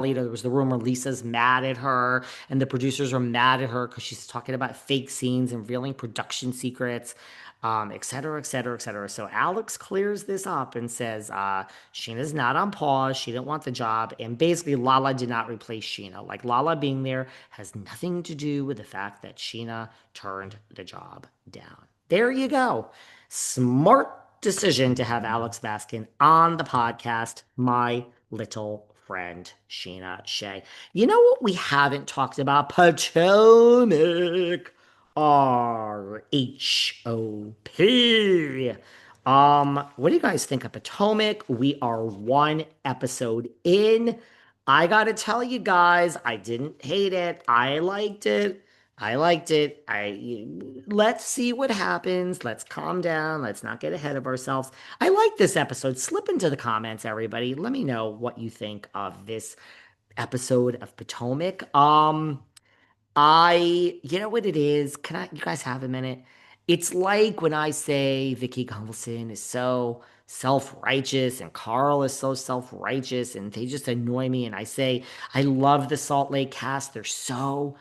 There was the rumor Lisa's mad at her, and the producers are mad at her because she's talking about fake scenes and revealing production secrets, et cetera, et cetera, et cetera. So Alex clears this up and says Scheana's not on pause. She didn't want the job. And basically, Lala did not replace Scheana. Like, Lala being there has nothing to do with the fact that Scheana turned the job down. There you go. Smart decision to have Alex Baskin on the podcast, my little friend Scheana Shay. You know what we haven't talked about? Potomac. RHOP. What do you guys think of Potomac? We are one episode in. I gotta tell you guys, I didn't hate it. I liked it. I liked it. Let's see what happens. Let's calm down. Let's not get ahead of ourselves. I like this episode. Slip into the comments, everybody. Let me know what you think of this episode of Potomac. You know what it is? You guys have a minute? It's like when I say Vicky Gunvalson is so self-righteous and Carl is so self-righteous and they just annoy me. And I say, I love the Salt Lake cast. They're so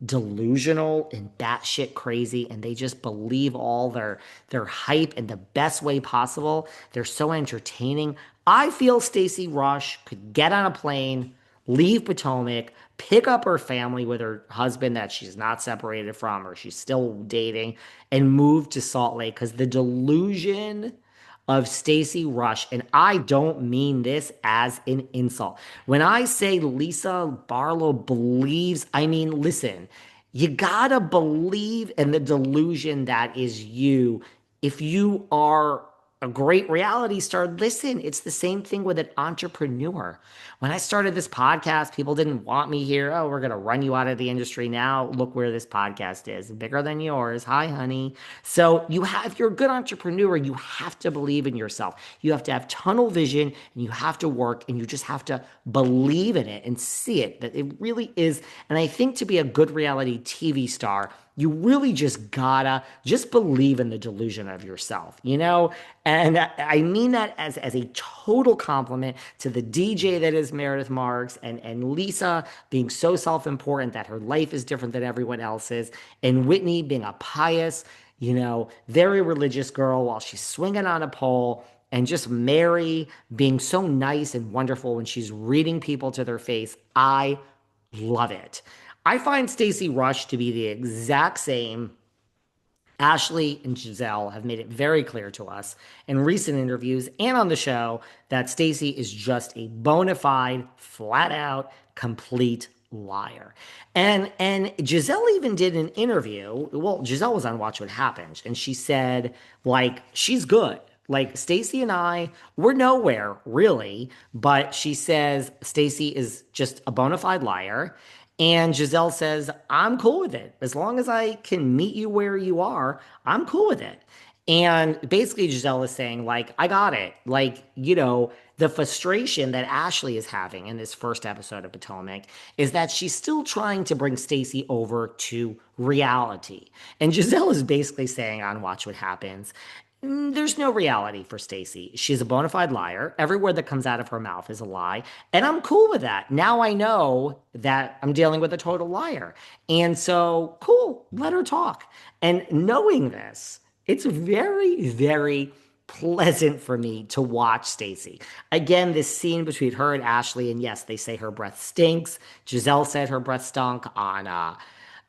delusional and batshit crazy, and they just believe all their hype in the best way possible. They're so entertaining. I feel Stacey Rusch could get on a plane, leave Potomac, pick up her family with her husband that she's not separated from or she's still dating, and move to Salt Lake because the delusion of Stacey Rusch, and I don't mean this as an insult. When I say Lisa Barlow believes, I mean, listen, you gotta believe in the delusion that is you. If you are a great reality star, listen, it's the same thing with an entrepreneur. When I started this podcast, people didn't want me here. Oh, we're going to run you out of the industry now. Look where this podcast is, bigger than yours. Hi, honey. So if you're a good entrepreneur, you have to believe in yourself. You have to have tunnel vision and you have to work and you just have to believe in it and see it, that it really is. And I think to be a good reality TV star, you really just gotta just believe in the delusion of yourself, you know? And I mean that as a total compliment to the DJ that is Meredith Marks and Lisa being so self-important that her life is different than everyone else's, and Whitney being a pious, very religious girl while she's swinging on a pole, and just Mary being so nice and wonderful when she's reading people to their face. I love it. I find Stacey Rusch to be the exact same. Ashley and Gizelle have made it very clear to us in recent interviews and on the show that Stacey is just a bona fide, flat out, complete liar. And Gizelle even did an interview. Well, Gizelle was on Watch What Happens, and she said, like, she's good. Like, Stacey and I, we're nowhere really, but she says Stacey is just a bona fide liar. And Gizelle says, I'm cool with it. As long as I can meet you where you are, I'm cool with it. And basically, Giselle is saying, like, I got it. Like, the frustration that Ashley is having in this first episode of Potomac is that she's still trying to bring Stacey over to reality. And Giselle is basically saying on Watch What Happens, there's no reality for Stacey. She's a bona fide liar. Every word that comes out of her mouth is a lie. And I'm cool with that. Now I know that I'm dealing with a total liar. And so, cool, let her talk. And knowing this, it's very, very pleasant for me to watch Stacey. Again, this scene between her and Ashley, and yes, they say her breath stinks. Giselle said her breath stunk on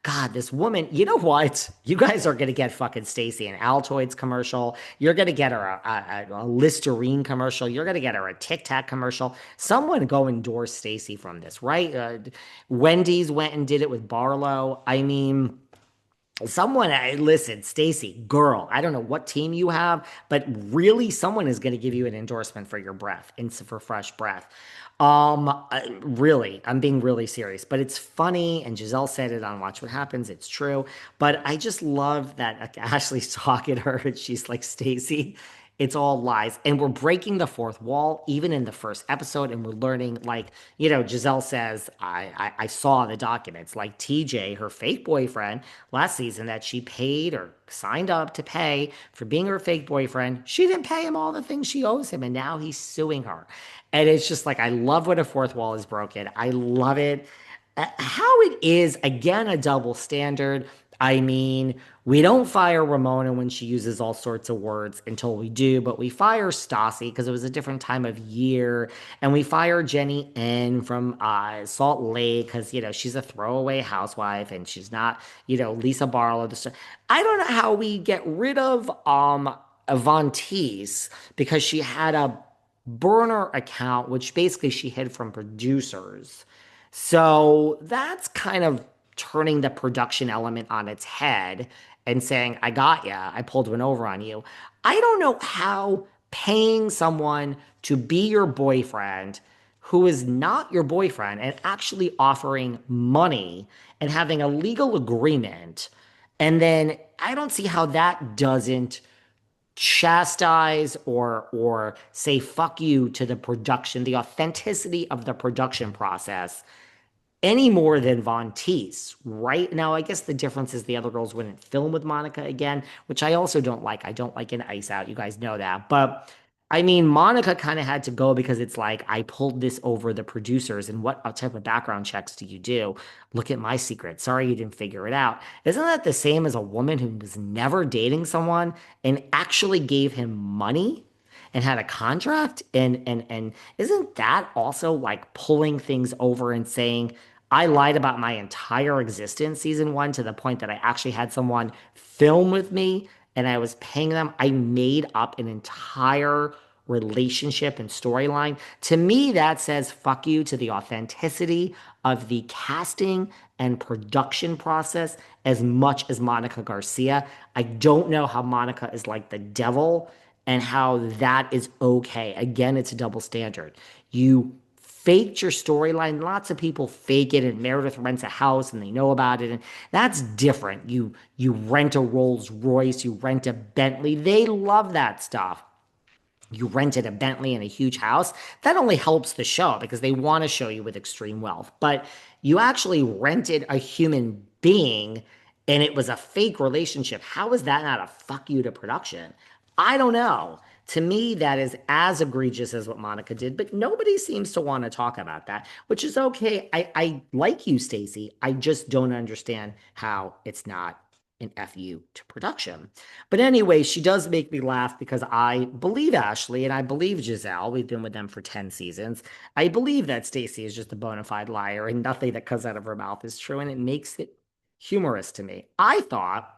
God, this woman, you know what? You guys are going to get fucking Stacey an Altoids commercial. You're going to get her a Listerine commercial. You're going to get her a Tic Tac commercial. Someone go endorse Stacey from this, right? Wendy's went and did it with Barlow. I mean, listen, Stacey, girl, I don't know what team you have, but really someone is going to give you an endorsement for your breath and for fresh breath. Really, I'm being really serious, but it's funny. And Giselle said it on Watch What Happens. It's true. But I just love that Ashley's talking to her and she's like, Stacey, It's all lies. And we're breaking the fourth wall, even in the first episode. And we're learning, like, Gizelle says, I saw the documents. Like TJ, her fake boyfriend last season that she paid or signed up to pay for being her fake boyfriend. She didn't pay him all the things she owes him. And now he's suing her. And it's just like, I love when a fourth wall is broken. I love it. How it is, again, a double standard. I mean, we don't fire Ramona when she uses all sorts of words until we do, but we fire Stassi because it was a different time of year. And we fire Jenny N from Salt Lake because, she's a throwaway housewife and she's not, Lisa Barlow. I don't know how we get rid of Avantis because she had a burner account, which basically she hid from producers. So that's kind of turning the production element on its head and saying, I got ya, I pulled one over on you. I don't know how paying someone to be your boyfriend who is not your boyfriend and actually offering money and having a legal agreement. And then I don't see how that doesn't chastise or say fuck you to the production, the authenticity of the production process any more than Von Teese, right? Now, I guess the difference is the other girls wouldn't film with Monica again, which I also don't like. I don't like an ice out. You guys know that. But I mean, Monica kind of had to go because it's like, I pulled this over the producers. And what type of background checks do you do? Look at my secret. Sorry you didn't figure it out. Isn't that the same as a woman who was never dating someone and actually gave him money? And had a contract and isn't that also like pulling things over and saying I lied about my entire existence season 1 to the point that I actually had someone film with me and I was paying them. I made up an entire relationship and storyline. To me, that says fuck you to the authenticity of the casting and production process as much as Monica Garcia. I don't know how Monica is like the devil and how that is okay. Again, it's a double standard. You faked your storyline. Lots of people fake it, and Meredith rents a house and they know about it, and that's different. You rent a Rolls Royce, you rent a Bentley. They love that stuff. You rented a Bentley and a huge house. That only helps the show because they want to show you with extreme wealth. But you actually rented a human being and it was a fake relationship. How is that not a fuck you to production? I don't know. To me, that is as egregious as what Monica did, but nobody seems to want to talk about that, which is okay. I like you, Stacey. I just don't understand how it's not an FU to production. But anyway, she does make me laugh because I believe Ashley and I believe Gizelle. We've been with them for 10 seasons. I believe that Stacey is just a bona fide liar and nothing that comes out of her mouth is true, and it makes it humorous to me. I thought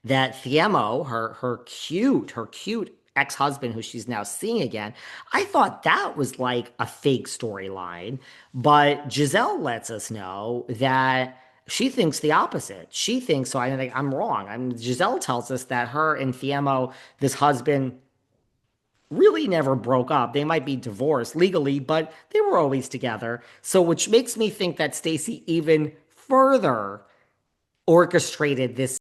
that Thiemo, her cute ex-husband who she's now seeing again, I thought that was like a fake storyline. But Gizelle lets us know that she thinks the opposite. She thinks, so I think I'm wrong. Giselle tells us that her and Thiemo, this husband, really never broke up. They might be divorced legally, but they were always together. So, which makes me think that Stacey even further orchestrated this